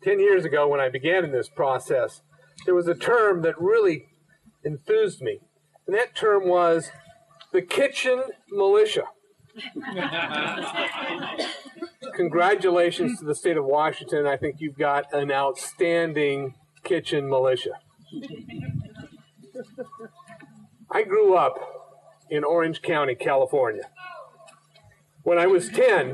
10 years ago, when I began in this process, there was a term that really enthused me, and that term was the kitchen militia. Congratulations to the state of Washington. I think you've got an outstanding kitchen militia. I grew up in Orange County, California. When I was 10,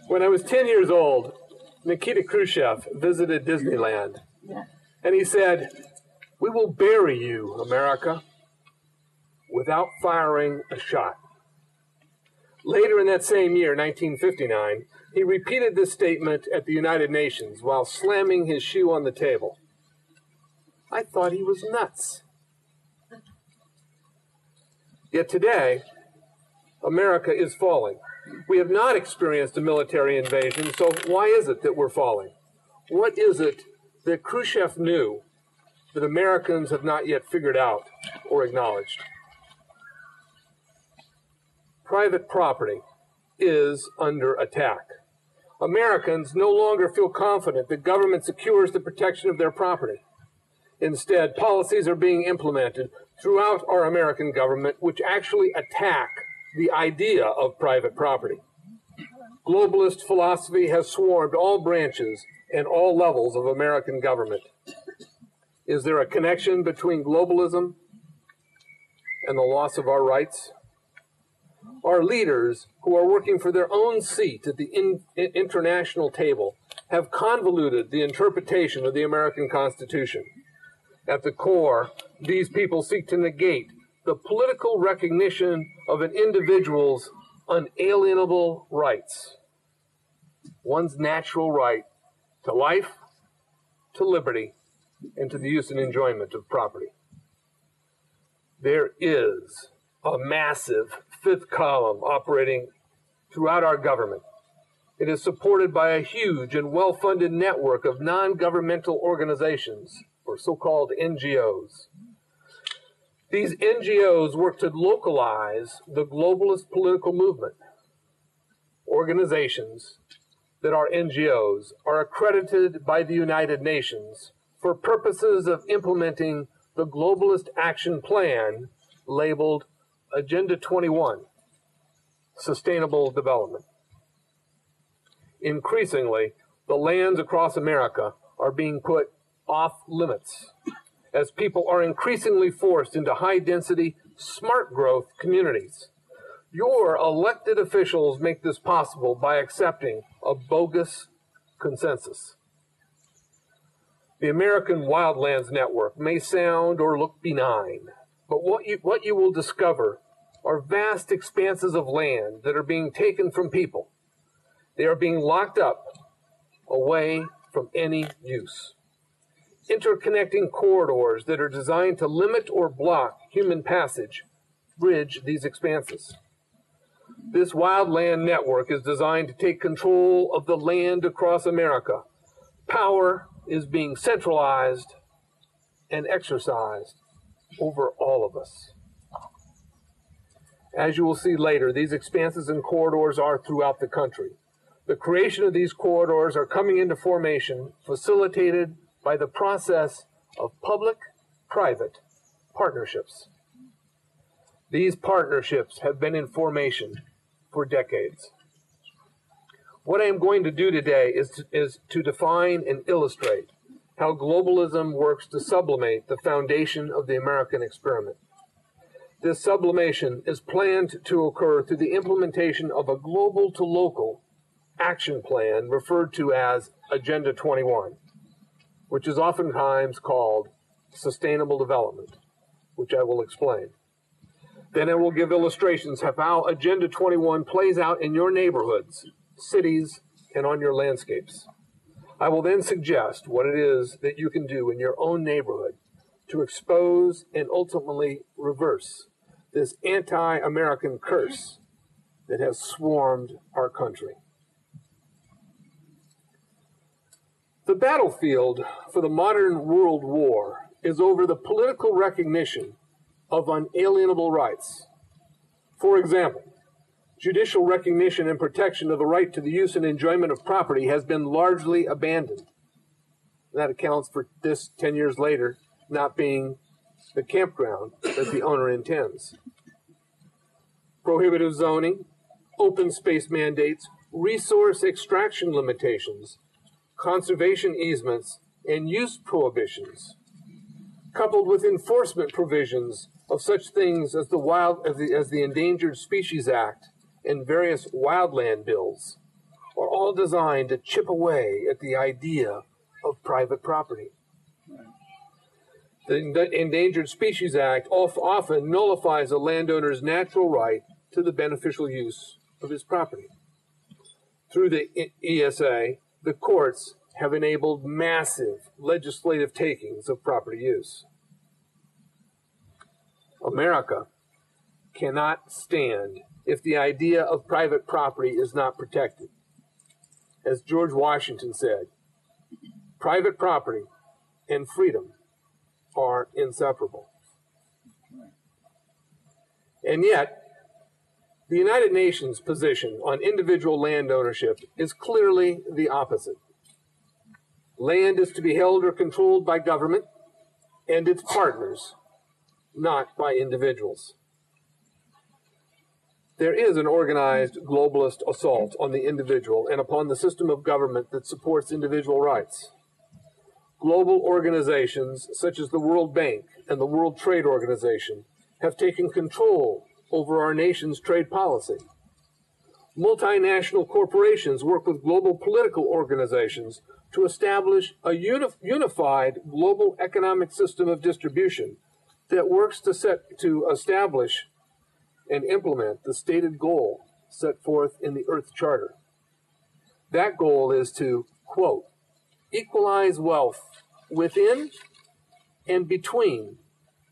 when I was 10 years old, Nikita Khrushchev visited Disneyland, and he said, "We will bury you, America, without firing a shot." Later in that same year, 1959, he repeated this statement at the United Nations while slamming his shoe on the table. I thought he was nuts. Yet today, America is falling. We have not experienced a military invasion, so why is it that we're falling? What is it that Khrushchev knew that Americans have not yet figured out or acknowledged? Private property is under attack. Americans no longer feel confident that government secures the protection of their property. Instead, policies are being implemented throughout our American government which actually attack the idea of private property. Globalist philosophy has swarmed all branches and all levels of American government. Is there a connection between globalism and the loss of our rights? Our leaders, who are working for their own seat at the international table, have convoluted the interpretation of the American Constitution. At the core, these people seek to negate the political recognition of an individual's unalienable rights, one's natural right to life, to liberty, and to the use and enjoyment of property. There is a massive fifth column operating throughout our government. It is supported by a huge and well-funded network of non-governmental organizations, or so-called NGOs. These NGOs work to localize the globalist political movement. Organizations that are NGOs are accredited by the United Nations for purposes of implementing the globalist action plan labeled Agenda 21, Sustainable Development. Increasingly, the lands across America are being put off limits as people are increasingly forced into high-density, smart-growth communities. Your elected officials make this possible by accepting a bogus consensus. The American Wildlands Network may sound or look benign, but what you will discover are vast expanses of land that are being taken from people. They are being locked up away from any use. Interconnecting corridors that are designed to limit or block human passage bridge these expanses. This wildland network is designed to take control of the land across America. Power is being centralized and exercised over all of us. As you will see later, these expanses and corridors are throughout the country. The creation of these corridors are coming into formation, facilitated by the process of public-private partnerships. These partnerships have been in formation for decades. What I am going to do today is to define and illustrate how globalism works to sublimate the foundation of the American experiment. This sublimation is planned to occur through the implementation of a global-to-local action plan referred to as Agenda 21, which is oftentimes called Sustainable Development, which I will explain. Then I will give illustrations of how Agenda 21 plays out in your neighborhoods, cities, and on your landscapes. I will then suggest what it is that you can do in your own neighborhood to expose and ultimately reverse this anti-American curse that has swarmed our country. The battlefield for the modern world war is over the political recognition of unalienable rights. For example, Judicial recognition and protection of the right to the use and enjoyment of property has been largely abandoned. That accounts for this 10 years later not being the campground that the owner intends. Prohibitive zoning, open space mandates, resource extraction limitations, conservation easements, and use prohibitions, coupled with enforcement provisions of such things as the Endangered Species Act and various wildland bills, are all designed to chip away at the idea of private property. The Endangered Species Act often nullifies a landowner's natural right to the beneficial use of his property. Through the ESA, the courts have enabled massive legislative takings of property use. America cannot stand if the idea of private property is not protected. As George Washington said, private property and freedom are inseparable. And yet, the United Nations position on individual land ownership is clearly the opposite. Land is to be held or controlled by government and its partners, not by individuals. There is an organized globalist assault on the individual and upon the system of government that supports individual rights. Global organizations such as the World Bank and the World Trade Organization have taken control over our nation's trade policy. Multinational corporations work with global political organizations to establish a unified global economic system of distribution that works to establish and implement the stated goal set forth in the Earth Charter. That goal is to, quote, equalize wealth within and between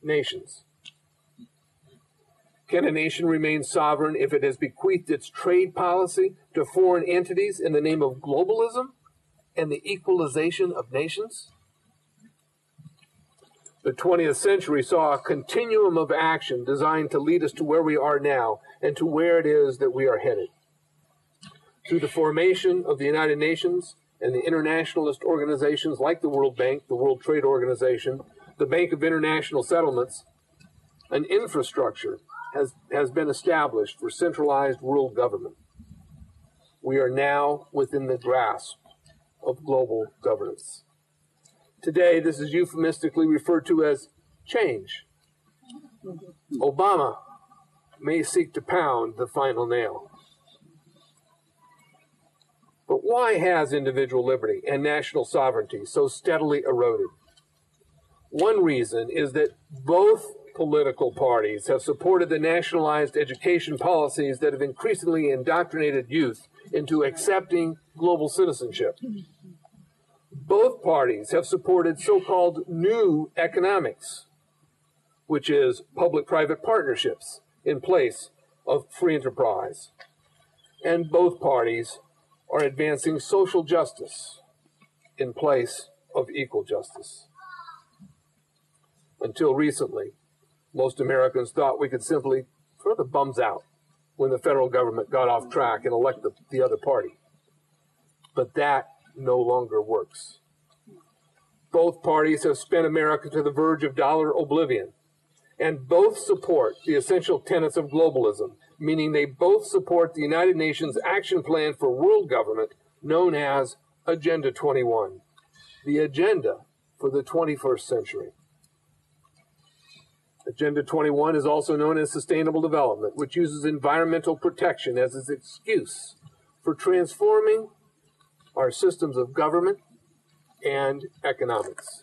nations. Can a nation remain sovereign if it has bequeathed its trade policy to foreign entities in the name of globalism and the equalization of nations? The 20th century saw a continuum of action designed to lead us to where we are now and to where it is that we are headed. Through the formation of the United Nations and the internationalist organizations like the World Bank, the World Trade Organization, the Bank of International Settlements, an infrastructure has been established for centralized world government. We are now within the grasp of global governance. Today, this is euphemistically referred to as change. Obama may seek to pound the final nail. But why has individual liberty and national sovereignty so steadily eroded? One reason is that both political parties have supported the nationalized education policies that have increasingly indoctrinated youth into accepting global citizenship. Both parties have supported so-called new economics, which is public-private partnerships in place of free enterprise. And both parties are advancing social justice in place of equal justice. Until recently, most Americans thought we could simply throw the bums out when the federal government got off track and elect the other party. But that no longer works. Both parties have spent America to the verge of dollar oblivion, and both support the essential tenets of globalism, meaning they both support the United Nations Action Plan for World Government, known as Agenda 21, the agenda for the 21st century. Agenda 21 is also known as Sustainable Development, which uses environmental protection as its excuse for transforming our systems of government and economics.